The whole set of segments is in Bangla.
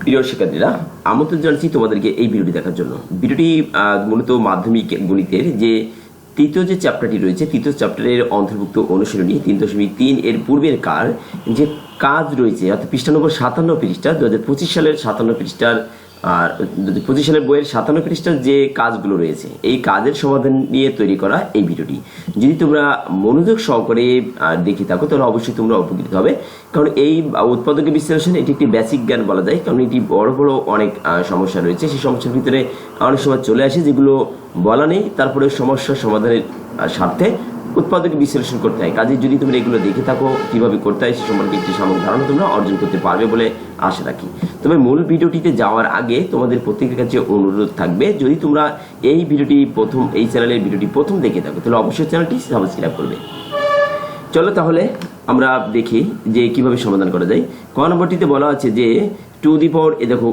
প্রিয় শিক্ষার্থীরা, আমন্ত্রণ জানাচ্ছি তোমাদেরকে এই ভিডিওটি দেখার জন্য। ভিডিওটি মূলত মাধ্যমিক গণিতের যে তৃতীয় যে চ্যাপ্টারটি রয়েছে, তৃতীয় চ্যাপ্টারের অন্তর্ভুক্ত অনুশীলনী 3.3 এর পূর্বের যে কাজ রয়েছে, অর্থাৎ পৃষ্ঠা নম্বর 57 পৃষ্ঠা 2025 সালের 57 পৃষ্ঠার আর 2025 সালের বইয়ের 57 পৃষ্ঠার যে কাজগুলো রয়েছে, এই কাজের সমাধান নিয়ে তৈরি করা এই ভিডিওটি। যদি তোমরা মনোযোগ সহকারে দেখে থাকো তাহলে অবশ্যই তোমরা উপকৃত হবে, কারণ এই উৎপাদকের বিশ্লেষণ এটি একটি বেসিক জ্ঞান বলা যায়, কারণ এটি বড় বড় অনেক সমস্যা রয়েছে। সেই সমস্যার ভিতরে অনেক সময় চলে আসে যেগুলো বলা নেই, তারপরে সমস্যার সমাধানের স্বার্থে উৎপাদক বিশ্লেষণ করতে হয়। কাজে যদি তোমরা এগুলো দেখে থাকো কিভাবে করতে হয় সে সম্পর্কে একটি সামগ্রিক ধারণা তোমরা অর্জন করতে পারবে বলে আশা রাখি। তবে মূল ভিডিওটিতে যাওয়ার আগে তোমাদের প্রত্যেকের কাছে অনুরোধ থাকবে, যদি তোমরা এই চ্যানেলের ভিডিওটি প্রথম দেখে থাকো তাহলে অবশ্যই চ্যানেলটি সাবস্ক্রাইব করবে। চলো তাহলে আমরা দেখি যে কিভাবে সমাধান করা যায়। ক নম্বরটিতে বলা আছে যে 2 দি পাওয়ার দেখো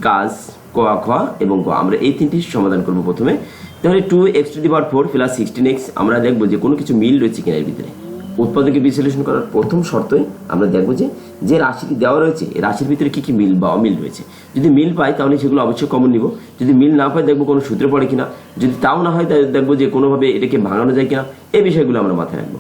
কাজ ক, খ এবং গ, আমরা এই তিনটি সমাধান করব প্রথমে। তাহলে 2x two the power 4 plus 16x আমরা দেখবো যে কোনো কিছু মিল রয়েছে কিনা এর ভিতরে। উৎপাদকে বিশ্লেষণ করার প্রথম শর্তই আমরা দেখবো যে রাশিটি দেওয়া রয়েছে এই রাশির ভিতরে কি কি মিল বা অমিল রয়েছে। যদি মিল পাই তাহলে সেগুলো অবশ্যই কমন নিব, যদি মিল না পাই দেখবো কোনো সূত্রে পড়ে কিনা, যদি তাও না হয় দেখবো যে কোনোভাবে এটাকে ভাঙানো যায় কিনা, এই বিষয়গুলো আমরা মাথায় রাখবো।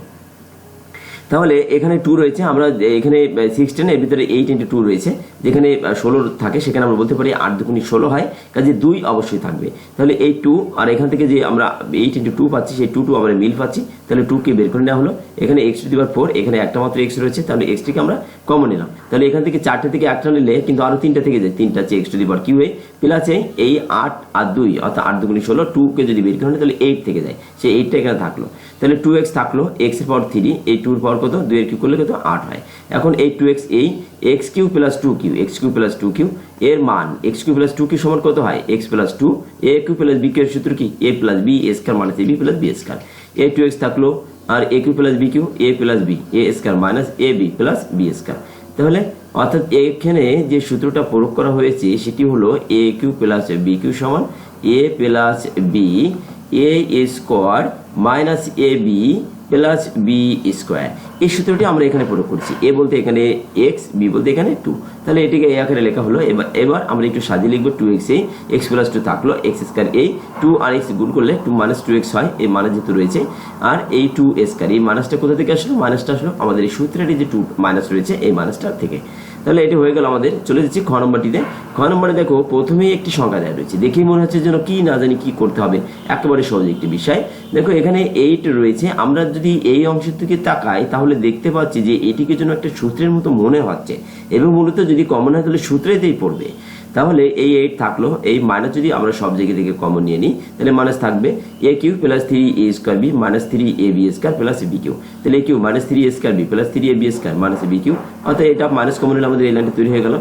তাহলে এখানে 2 রয়েছে, আমরা এখানে 16 এর ভিতরে 8 × 2 রয়েছে, যেখানে 16 থাকে সেখানে আমরা বলতে পারি 8 দুগুণে 16 হয়, কাজে 2 অবশ্যই থাকবে। তাহলে এই 2 আর এখান থেকে যে আমরা 8 × 2 পাচ্ছি সেই 2 আমরা মিল পাচ্ছি, তাহলে 2 কে বের করে নেওয়া হলো। এখানে x টু দি পাওয়ার 4, এখানে একটা মাত্র x রয়েছে, তাহলে x টিকে আমরা কমন নিলাম। তাহলে এখান থেকে 4টে থেকে একটা নিলে কিন্তু আরো 3টা থেকে যায়, 3টা হচ্ছে x to the power cube plus এই 8 আর 2 অর্থাৎ 8 দুগুণে 16, 2 কে যদি বের করে তাহলে 8 থেকে যায়, সেই 8টা এখানে থাকলো। তাহলে 2x থাকলো, x এর পাওয়ার 3, এই 2 এর পাওয়ার কত, 2 এর কিউ করলে কত 8 হয়। এখন এই 2x এই x cube plus 2q, x cube plus 2q এর মান x কিউ প্লাস 2q সমান কত হয়, x plus 2 a cube plus b cube এর সূত্র কি, a plus b square minus ab plus b square. এই 2x থাকলো আর a cube plus b cube, a plus b a square minus ab plus b square. তাহলে অর্থাৎ এখানে যে সূত্রটা প্রয়োগ করা হয়েছে সেটি হলো a cube plus b cube সমান a plus b a square minus ab plus B square. এই সূত্রটি আমরা এখানে প্রয়োগ করছি, এ বলতে এখানে এক্স, বি বলতে এখানে 2, তাহলে এটিকে এই আকারে লেখা হলো। এবার আমরা একটু সাজিয়ে লিখবো 2x x প্লাস 2 থাকলো, এক্স স্কোয়ার এই 2 আর x গুণ করলে 2 - 2x হয়, এই মানে যেহেতু রয়েছে, আর এই 2 স্কোয়ার এই মাইনাসটা কোথা থেকে আসলো, মাইনাসটা আসলো আমাদের এই সূত্রের যে 2 মাইনাস রয়েছে এই মাইনাসটা থেকে। তাহলে এটি হয়ে গেল আমাদের। চলে যাচ্ছি খ নম্বরটিতে। খ নম্বরে দেখো প্রথমেই একটি সংখ্যা দেওয়া রয়েছে, দেখেই মনে হচ্ছে যেন কি না জানি কি করতে হবে, একেবারে সহজ একটি বিষয়। দেখো এখানে 8 রয়েছে, আমরা যদি এই অংশের দিকে তাকাই তাহলে দেখতে পাচ্ছি যে এটিকে যেন একটা সূত্রের মতো মনে হচ্ছে, এবং মূলত যদি কমন হয় তাহলে সূত্রেতেই পড়বে। তাহলে এই 8 থাকলো, এই মাইনাস যদি আমরা সব জায়গা থেকে কমন নিয়ে নিই তাহলে মাইনাস থাকবে a cube plus 3a square b minus 3ab square plus b cube. তাহলে a cube minus 3a square b plus 3ab square minus b cube, অর্থাৎ এটা মাইনাস কমন নিলে আমাদের এই লাইনটা তৈরি হয়ে গেল।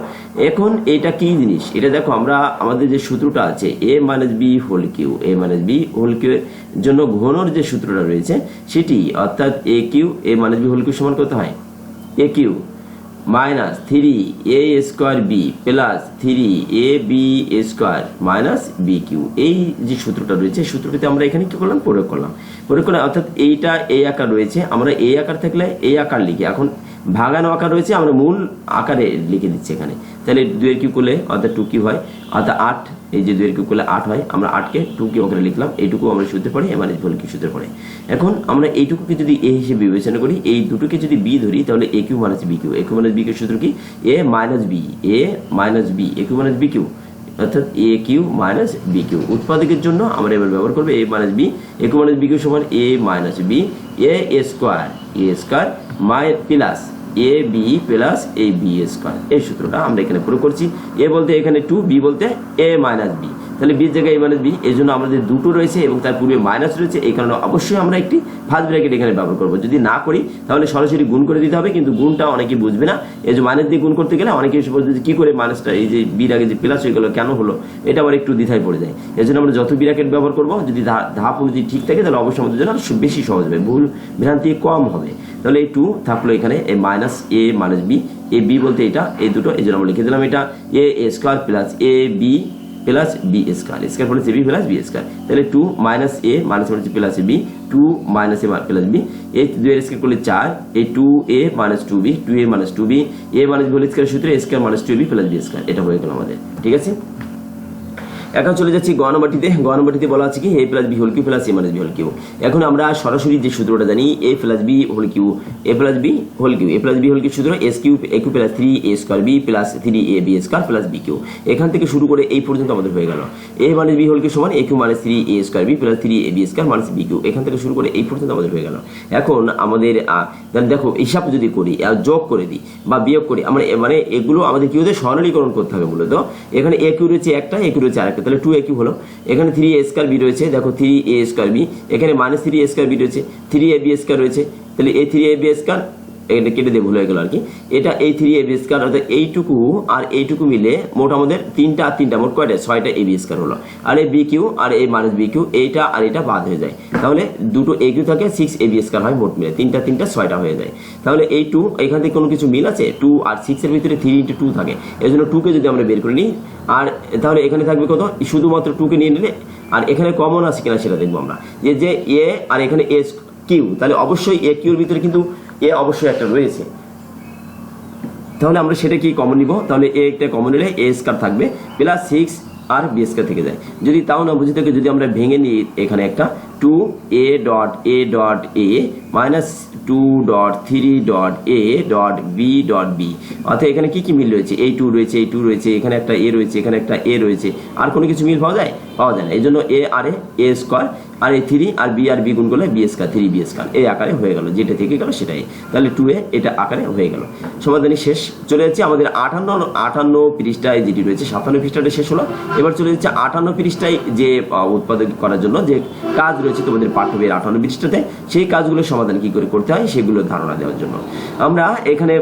এখন এটা কি জিনিস, এটা দেখো আমরা আমাদের যে সূত্রটা আছে a minus b whole cube, a minus b whole cube এর জন্য ঘনর যে সূত্রটা রয়েছে সেটি, অর্থাৎ a cube a minus b whole cube সমান কত হয়, a cube minus 3a square b plus 3ab square minus b cube. এই যে সূত্রটা রয়েছে সূত্রটিতে আমরা এখানে কি করলাম, প্রয়োগ করলাম, অর্থাৎ এইটা এই আকার রয়েছে, আমরা এই আকার থাকলে এই আকার লিখি, এখন ভাগানো আকার রয়েছে আমরা মূল আকারে লিখে দিচ্ছি এখানে। তাহলে 2 এর কিউ করলে অর্থাৎ 2 কিউ হয়, অর্থাৎ 8, এই যে 2 এর কিউ করলে 8 হয়, আমরা 8কে 2 কিউ আকারে লিখলাম, এইটুকু আমরা সূত্রে পড়ি, মানে হোল কিউ সূত্রে পড়ে। এখন আমরা এইটুকুকে যদি a হিসেবে বিবেচনা করি, এই দুটোকে যদি b ধরি তাহলে a cube minus b cube, a cube minus b cube সূত্র কি, a minus b, a minus b, a cube minus b cube, অর্থাৎ a cube minus b cube. উৎপাদকের জন্য আমরা এবার ব্যবহার করবো a minus b, a cube minus b cube সমান a minus b a square plus A B plus A B square. এই সূত্রটা আমরা এখানে প্রয়োগ করছি, এ বলতে এখানে 2, বি বলতে a মাইনাস b, তাহলে বির জায়গায় a মাইনাস b, এই জন্য আমাদের দুটো রয়েছে এবং তার পূর্বে মাইনাস রয়েছে, এই কারণে অবশ্যই আমরা একটি ফার্স্ট ব্র্যাকেট এখানে ব্যবহার করবো। যদি না করি তাহলে সরাসরি গুণ করে দিতে হবে, কিন্তু গুণটা অনেকে বুঝবে না, এই যে মাইনাস দিয়ে গুণ করতে গেলে অনেকে এসে বলছে যে কি করে মাইনাসটা, এই যে বির আগে যে প্লাস হয়ে গেল কেন হলো, এটা আবার একটু দ্বিধায় পড়ে যায়। এই জন্য আমরা যত ব্র্যাকেট ব্যবহার করবো যদি ধাপ অনুযায়ী ঠিক থাকে তাহলে অবশ্যই আমাদের জন্য বেশি সহজ হবে, ভুল ভ্রান্তি কম হবে। তাহলে এই 2 থাকলো এখানে, এই minus a minus b, A B বলতে এটা, এই দুটো, এই জন্য আমরা লিখে দিলাম এটা a square plus a b plus B square, square হচ্ছে বি প্লাস বি স্কোয়ার, তাহলে 2 মাইনাস এ মাইনাস হচ্ছে plus B, 2 minus A plus B, এই 2 এর স্কোয়ার করলে 4, এই 2a minus 2b, 2a minus 2b, a minus B whole square সূত্রে a square minus 2b plus B square, এটা হয়ে গেল আমাদের। ঠিক আছে, এখন চলে যাচ্ছি গ নম্বরটিতে বলা আছে কি a plus B whole cube plus a minus B whole cube. এখন আমরা সরাসরি যে সূত্রটা জানি a plus B whole cube, a plus B whole cube, a plus B whole cube সূত্র s cube a cube plus 3a square b plus 3ab square plus b cube. এখান থেকে শুরু করে এই পর্যন্ত আমাদের হয়ে গেল a minus B whole cube সমান a cube minus 3a square b plus 3ab square minus b cube. এখান থেকে শুরু করে এই পর্যন্ত আমাদের হয়ে গেল। এখন আমাদের দেখো হিসাব যদি করি, যোগ করে দিই বা বিয়োগ করি, আমরা মানে এগুলো আমাদের কি হচ্ছে সরলীকরণ করতে হবে মূলত। এখানে a কিউ রয়েছে একটা, a কিউ রয়েছে আরেকটা, তাহলে 2a কিউ হলো। এখানে 3a স্কয়ার b রয়েছে, দেখো 3a স্কয়ার b, এখানে মাইনাস 3a স্কয়ার b রয়েছে, 3ab স্কয়ার রয়েছে, তাহলে এই 3ab স্কয়ার এটা কেটে দিয়ে ভুল হয়ে গেল আর কি। এটা এই 3ab স্কয়ার, অর্থাৎ এইটুকু আর এইটুকু মিলে মোট আমাদের তিনটা মোট কয়টা 6টা ab স্কয়ার হলো। আর এই b কিউ আর এই মাইনাস b কিউ এইটা আর এটা বাদ হয়ে যায়, তাহলে দুটো a কিউ থাকে 6ab স্কয়ার হয়, মোট মিলে তিনটা 6টা হয়ে যায়। তাহলে এই 2 এখান থেকে কোনো কিছু মিল আছে, 2 আর 6 এর ভিতরে 3 × 2 থাকে, এই জন্য 2 কে যদি আমরা বের করে নিই, আর তাহলে এখানে থাকবে কত, শুধুমাত্র 2 কে নিয়ে নিলে, আর এখানে কমন আছে কিনা সেটা দেখবো আমরা, যে a আর এখানে a কিউ, তাহলে অবশ্যই a কিউর ভিতরে কিন্তু a অবশ্যই একটা রয়েছে, তাহলে আমরা সেটা কি কমন নিব, তাহলে a একটা কমন নিলে a স্কয়ার থাকবে প্লাস 6 আর b স্কয়ার থেকে যায়। যদি তাও না বুঝে থাকে, যদি আমরা ভেঙে নিই এখানে একটা 2a dot a minus 2.3 dot a dot b dot b, অর্থাৎ এখানে কি কি মিল রয়েছে, এই 2 রয়েছে, এই 2 রয়েছে, এখানে একটা a রয়েছে, এখানে একটা a রয়েছে, আর কোনো কিছু মিল পাওয়া যায় না। এই জন্য a আর a স্কয়ার, আর এই 3 আর b আর b গুণ করলে b স্কয়ার, 3b স্কয়ার এই আকারে হয়ে গেল, যেটা থেকে গেল সেটাই, তাহলে 2a এটা আকারে হয়ে গেল। সমাধানী শেষ। চলে যাচ্ছে আমাদের 58 পৃষ্ঠায় যেটি রয়েছে, 57 পৃষ্ঠাটা শেষ হলো। এবার চলে যাচ্ছে 58 পৃষ্ঠায় যে উৎপাদন করার জন্য যে কাজ রয়েছে তোমাদের পাঠ্য বইয়ের 58 পৃষ্ঠাতে, সেই কাজগুলোর সমাধান কি করে করতে হয় সেগুলোর ধারণা দেওয়ার জন্য আমরা এখানে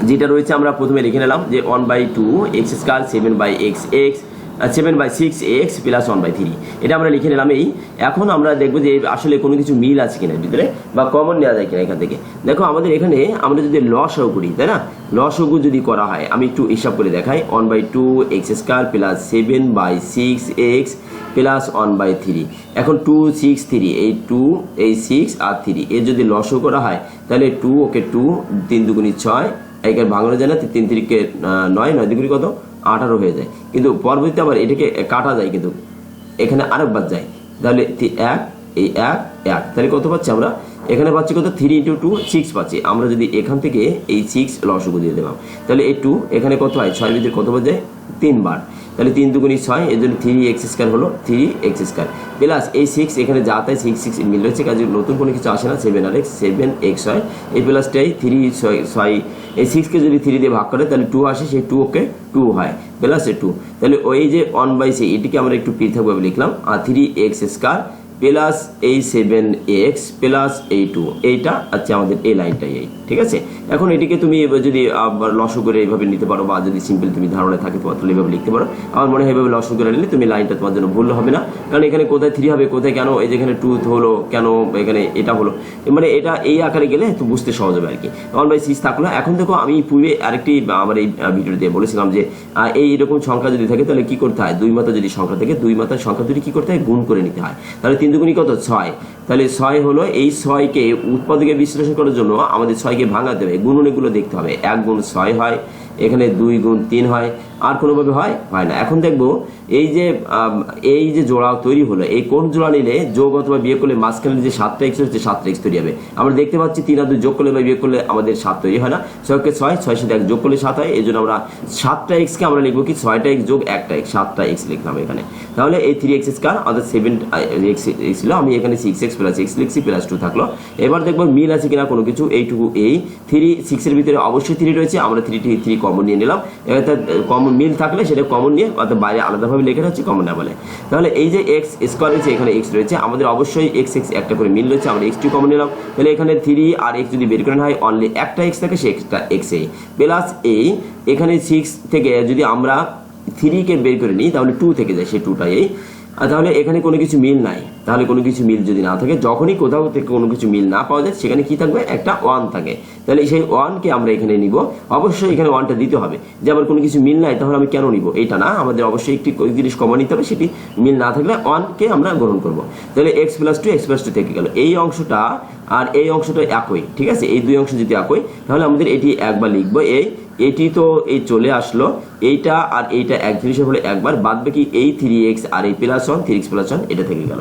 যেটা রয়েছে আমরা প্রথমে লিখে নিলাম যে 1/2 x স্কয়ার 7/6x প্লাস 1/3, এটা আমরা লিখে নিলাম। এই এখন আমরা দেখবো যে আসলে কোনো কিছু মিল আছে কিনা ভিতরে, বা কমন নেওয়া যায় কিনা এখান থেকে। দেখো আমাদের এখানে আমরা যদি লসাগু করি, তাই না, লসাগু যদি করা হয়, আমি একটু হিসাব করে দেখাই, 1/2 x square plus 7/6x plus 1/3। এখন 2 6 3, এই 2 এই 6 আর 3 এর যদি লসাগু করা হয়, তাহলে 2 ওকে 2 3 2 6, এখানে ভাঙানো যায় না, 3 3 কে 9, 9 2 কত 18 হয়ে যায়। কিন্তু পরবর্তীতে আবার এটাকে কাটা যায়, কিন্তু এখানে আরেকবার যায়, তাহলে 1 এই 1 1, তাহলে কত পাচ্ছি আমরা এখানে পাচ্ছি কত 3 × 2 6 পাচ্ছি। আমরা যদি এখান থেকে এই 6 লসাগু দিয়ে দিলাম, তাহলে এই 2 এখানে কত হয় 6 ভিতরে কত বার যায় 3 বার, তাহলে 3 2 6, এর জন্য 3x স্কয়ার হলো 3x স্কয়ার প্লাস এই 6 এখানে যা তাই 6 6 মিল রয়েছে, কাজে নতুন কোনো কিছু আসে না, 7x হয়, এই প্লাসটাই 3 6 এই 6 কে যদি 3 দিয়ে ভাগ করে তাহলে 2 আসে, সেই 2 ওকে 2 হয় প্লাস 2, তাহলে ওই যে 1/6 এটিকে আমরা একটু পৃথকভাবে লিখলাম, আর 3x স্কয়ার প্লাস এই 7x প্লাস এই 2, এইটা আচ্ছা আমাদের এই লাইনটাই এই। ঠিক আছে, এখন এটিকে তুমি যদি লসাগু করে এইভাবে নিতে পারো, বা যদি সিম্পল তুমি ধারণা থাকে তোমার তাহলে এইভাবে লিখতে পারো। আমার মনে হয় এইভাবে লসাগু করে নিলে তুমি লাইনটা তোমার জন্য ভুল হবে না, কারণ এখানে কোথায় 3 হবে, কোথায় কেন এই যেখানে 2 হলো, কেন এখানে এটা হলো, মানে এটা এই আকারে গেলে তো বুঝতে সহজ হবে আর কি। 1/6 থাকলো। এখন দেখো আমি পূর্বে আরেকটি আমার এই ভিডিওতে বলেছিলাম যে এইরকম সংখ্যা যদি থাকে তাহলে কি করতে হয়, 2 মাত্রা যদি সংখ্যা থাকে, 2 মাত্রার সংখ্যা দুটি কি করতে হয়, গুণ করে নিতে হয়। তাহলে 3 2 কত 6, তাহলে 6 হলো, এই 6কে উৎপাদকে বিশ্লেষণ করার জন্য আমাদের 6কে ভাঙাতে হবে, গুণনীগুলো দেখতে হবে, 1 গুণ 6 হয়, এখানে 2 গুণ 3 হয়, আর কোনোভাবে হয় না। এখন দেখবো এই যে জোড়া তৈরি হলো, এই কোন জোড়া নিলে যোগ অথবা বিয়োগ করলে মাঝখানে যে 7x হচ্ছে 7x তৈরি হবে। আমরা দেখতে পাচ্ছি 3 আর 2 যোগ করলে বা বিয়োগ করলে আমাদের 7 তৈরি হয় না, 6 কে 6, 6 সাথে 1 যোগ করলে 7 হয়, এই জন্য আমরা 7টা x কে আমরা লিখবো কি 6টা x যোগ 1টা x, 7টা x লিখলাম এখানে। তাহলে এই 3x স্কয়ার অর্থাৎ 7x ছিল, আমি এখানে 6x প্লাস x লিখছি প্লাস 2 থাকলো। এবার দেখবো মিল আছে কিনা কোনো কিছু, এইটুকু এই 3 6 এর ভিতরে অবশ্যই 3 রয়েছে, আমরা 3 কমন নিয়ে নিলাম, অর্থাৎ কমন মিল থাকলে সেটা কমন নিয়ে, অর্থাৎ বাইরে আলাদাভাবে লেখা হচ্ছে কমন না বলে। তাহলে এই যে x স্কয়ার রয়েছে, এখানে x রয়েছে, আমাদের অবশ্যই x একটা করে মিল রয়েছে, আমরা x2 কমন নিলাম, তাহলে এখানে 3 আর x যদি বের করে না হয়, অনলি একটা x থাকে, সে একটা x এই প্লাস এই এখানে 6 থেকে যদি আমরা 3 কে বের করে নিই তাহলে 2 থেকে যায়, সেই 2টা এই, তাহলে এখানে কোনো কিছু মিল নাই, তাহলে কোনো কিছু মিল যদি না থাকে, যখনই কোথাও থেকে কোনো কিছু মিল না পাওয়া যায় সেখানে কি থাকবে, একটা 1 থাকে। তাহলে সেই 1কে আমরা এখানে নিব, অবশ্যই এখানে 1টা দিতে হবে। যে আমার কোনো কিছু মিল নাই তাহলে আমি কেন নিব, এটা না, আমাদের অবশ্যই একটি জিনিস কমন নিতে হবে, সেটি মিল না থাকলে 1কে আমরা গ্রহণ করব। তাহলে x + 2 থেকে গেল। এই অংশটা আর এই অংশটা একই, ঠিক আছে, এই দুই অংশ যদি একই তাহলে আমাদের এটি একবার লিখবো। এটি তো এই চলে আসলো, এইটা আর এইটা এক জিনিসের হলে একবার, বাদ বাকি এই 3x আর এই +1 3x + 1 এটা থেকে গেল।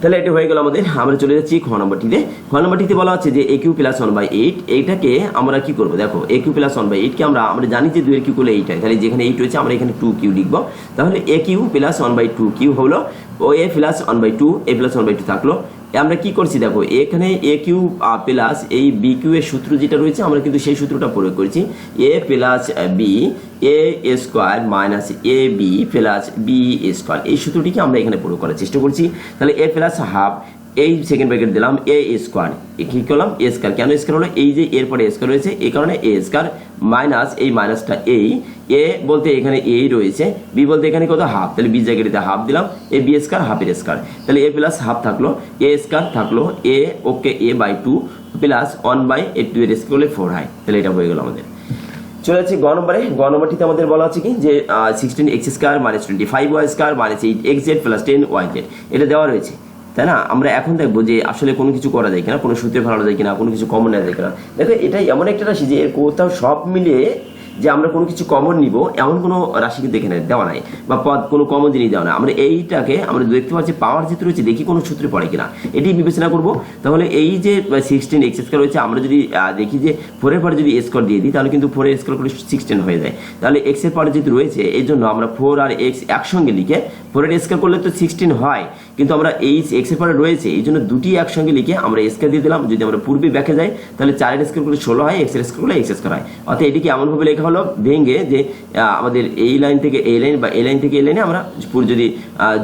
তাহলে এটা হয়ে গেল আমাদের। আমরা চলে যাচ্ছি খ নম্বরটিতে। খ নম্বরটিতে বলা হচ্ছে যে AQ + 1/8, এইটাকে আমরা কি করব, দেখো AQ + 1/8 কে আমরা জানি যে 2 এর কিউ করলে 8 হয়, তাহলে যেখানে 8 রয়েছে আমরা এখানে 2q লিখব। তাহলে AQ + 1/2q হলো, ও A + 1/2, A + 1/2 থাকলো। আমরা কি করছি দেখো, এখানে AQ প্লাস এই BQ এর সূত্র যেটা রয়েছে আমরা কিন্তু সেই সূত্রটা প্রয়োগ করেছি, A + B A² - AB + B², এই সূত্রটিকে আমরা এখানে প্রয়োগ করার চেষ্টা করছি। তাহলে A + হাফ, এই সেকেন্ড ব্র্যাকেট দিলাম A², কি করলাম A², কেন A² হলো, এই যে এর পরে A² রয়েছে এই কারণে A² মাইনাস এই মাইনাসটা এই A বলতে এখানে A রয়েছে, B বলতে এখানে কত হাফ, তাহলে B জায়গাটিতে হাফ দিলাম, A B² হাফের স্কয়ার, তাহলে A + হাফ থাকলো, A² থাকলো, A ওকে A/2 + 1/2 এর স্কয়ার করলে 4 হয়। তাহলে এটা হয়ে গেল আমাদের। চলে যাচ্ছি গ নম্বরে। গ নম্বরটিতে আমাদের বলা আছে কি যে 16x² - 25y² - 8xz + 10yz এটা দেওয়া রয়েছে, তাই না। আমরা এখন দেখবো যে আসলে কোনো কিছু করা যায় কিনা, কোনো সূত্রে ফেলানো যায় কিনা, কোনো কিছু কমন নেওয়া যায় কিনা। দেখো এটাই এমন একটা রাশি যে এর কোথাও সব মিলিয়ে যে আমরা কোনো কিছু কমন নিব এমন কোনো রাশি কিন্তু এখানে দেওয়া নাই, বা পদ কোনো কমন জিনিস দেওয়া নাই। আমরা এইটাকে আমরা দেখতে পাচ্ছি পাওয়ার যেহেতু রয়েছে, দেখি কোনো সূত্রে পড়ে কিনা এটি বিবেচনা করব। তাহলে এই যে 16x² রয়েছে, আমরা যদি দেখি যে 4 এর পরে যদি স্কোয়ার দিয়ে দিই তাহলে কিন্তু 4 এর স্কোয়ার করে 16 হয়ে যায়। তাহলে x এর পরে যেহেতু রয়েছে এই জন্য আমরা 4 আর x একসঙ্গে লিখে 4 এর স্কোয়ার করলে তো 16 হয়, কিন্তু আমরা এই x এর পরে রয়েছে এই জন্য দুটি একসঙ্গে লিখে আমরা স্কোয়ার দিয়ে দিলাম। যদি আমরা পূর্বে ব্যাকে যাই তাহলে 4 এর স্কোয়ার করলে 16 হয়, x এর স্কোয়ার করলে x² হয়। অর্থাৎ এটিকে এমনভাবে লেখা হলো ভেঙে যে আমাদের এই লাইন থেকে এই লাইন বা এই লাইন থেকে এই লাইনে আমরা পুরো যদি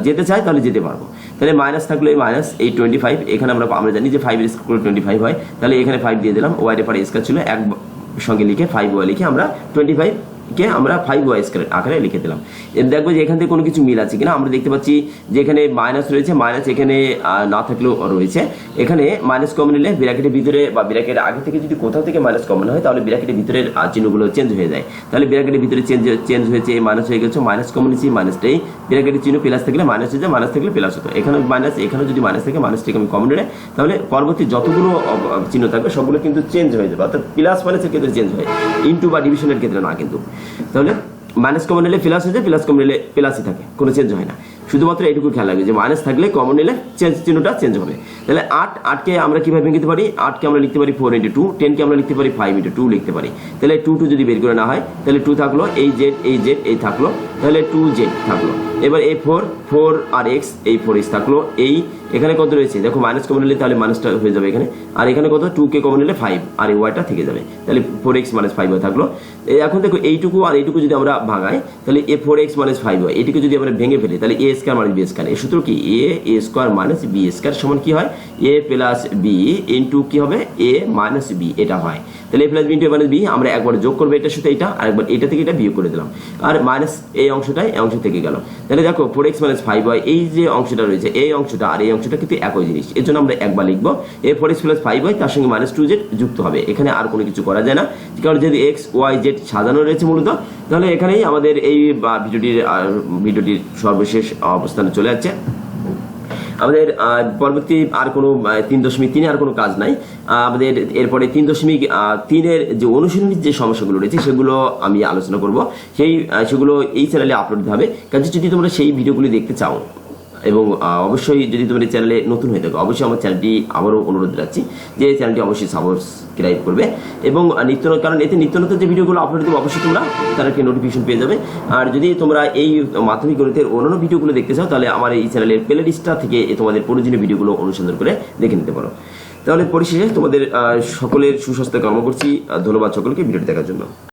যেতে চাই তাহলে যেতে পারবো। তাহলে মাইনাস থাকলো এই মাইনাস এই 25, এখানে আমরা জানি যে 5 এর স্কোয়ার করলে 25 হয়, তাহলে এখানে 5 দিয়ে দিলাম, ওয়াই এর পরে স্কোয়ার ছিল এক সঙ্গে লিখে 5y লিখে আমরা 25 কে আমরা 5y² আকারে লিখে দিলাম। দেখবো যে এখান থেকে কোনো কিছু মিল আছে কিনা। আমরা দেখতে পাচ্ছি যে এখানে মাইনাস রয়েছে, মাইনাস এখানে না থাকলেও রয়েছে, এখানে মাইনাস কমন নিলে ব্র্যাকেটের ভিতরে বা ব্র্যাকেটের আগে থেকে যদি কোথাও থেকে মাইনাস কমন হয় তাহলে ব্র্যাকেটের ভিতরের চিহ্নগুলো চেঞ্জ হয়ে যায়। তাহলে ব্র্যাকেটের ভিতরে চেঞ্জ হয়েছে, মাইনাস হয়ে গেছে, মাইনাস কমন নিচ্ছি, মাইনাসটাই ব্র্যাকেটের চিহ্ন প্লাস থাকলে মাইনাস হয়ে যায়, মাইনাস থাকলে প্লাস হতো, এখানে মাইনাস, এখানে যদি মাইনাস থাকে মাইনাসটাকে আমি কমন নিলে তাহলে পরবর্তী যতগুলো চিহ্ন থাকবে সবগুলো কিন্তু চেঞ্জ হয়ে যাবে। অর্থাৎ প্লাস মাইনাসের ক্ষেত্রে চেঞ্জ হয়, ইনটু বা ডিভিশনের ক্ষেত্রে না কিন্তু। তাহলে মাইনাস কমন নিলে প্লাস হয়ে যায়, প্লাস কমন নিলে প্লাসই থাকে, কোনো চেঞ্জ হয় না। শুধুমাত্র এইটুকু খেয়াল রাখবে যে মাইনাস থাকলে কমন নিলে চিহ্নটা চেঞ্জ হবে। তাহলে 8কে আমরা কিভাবে লিখতে পারি, 8কে আমরা লিখতে পারি 4 × 2, 10কে আমরা লিখতে পারি 5 × 2 লিখতে পারি। তাহলে 2 যদি বের করে না হয় তাহলে 2 থাকলো, এই জেড এই থাকলো, তাহলে 2z থাকলো। এবার এই 4 আর x, এই 4x থাকলো, এই এখানে কত রয়েছে দেখো মাইনাস কমন নিলে তাহলে মাইনাসটা হয়ে যাবে এখানে, আর এখানে কত 2কে কমন নিলে 5 আর এই ওয়াইটা থেকে যাবে, তাহলে 4x - 5y থাকলো। এখন দেখো এইটুকু আর এইটুকু যদি আমরা ভাঙাই তাহলে a 4x - 5y, এটিকে যদি আমরা ভেঙে ফেলি তাহলে a² - b², এই সূত্র কি a² - b² সমান কি হয় a + b ইনটু কি হবে a - b, এটা হয়। তাহলে a + b into a - b আমরা একবার যোগ করবো এটার সাথে এটা, আর একবার এটা থেকে এটা বিয়োগ করে দিলাম, আর মাইনাস এই অংশটাই এই অংশ থেকে গেল। তাহলে দেখো 4x - 5y এই যে অংশটা রয়েছে এই অংশটা আর এই অংশটা কিন্তু একই জিনিস, এর জন্য আমরা একবার লিখবো a 4x + 5y তার সঙ্গে -2z যুক্ত হবে। এখানে আর কোনো কিছু করা যায় না, কারণ যদি x y z সাজানো রয়েছে মূলত, তাহলে এখানেই আমাদের এই ভিডিওটির সর্বশেষ অবস্থানে চলে যাচ্ছে। আমাদের পরবর্তী আর কোনো 3.3 আর কোনো কাজ নাই আমাদের। এরপরে 3.3 এর যে অনুশীলনীর যে সমস্যাগুলো রয়েছে সেগুলো আমি আলোচনা করব, সেগুলো এই চ্যানেলে আপলোড দিতে হবে। কারণ যদি তোমরা সেই ভিডিওগুলি দেখতে চাও এবং অবশ্যই যদি তোমরা এই চ্যানেলে নতুন হয়ে থাকো অবশ্যই আমার চ্যানেলটি আবারও অনুরোধ রাখছি যে এই চ্যানেলটি অবশ্যই সাবস্ক্রাইব করবে, এবং কারণ এতে নিত্য নতুন যে ভিডিওগুলো আপলোড দেবো অবশ্যই তোমরা তার একটি নোটিফিকেশন পেয়ে যাবে। আর যদি তোমরা এই মাধ্যমিক গণিতের অন্যান্য ভিডিওগুলো দেখতে চাও তাহলে আমার এই চ্যানেলের প্লেলিস্টটা থেকে তোমাদের প্রয়োজনীয় ভিডিওগুলো অনুসন্ধান করে দেখে নিতে পারো। তাহলে পরিশেষে তোমাদের সকলের সুস্বাস্থ্য কামনা করছি। ধন্যবাদ সকলকে ভিডিওটি দেখার জন্য।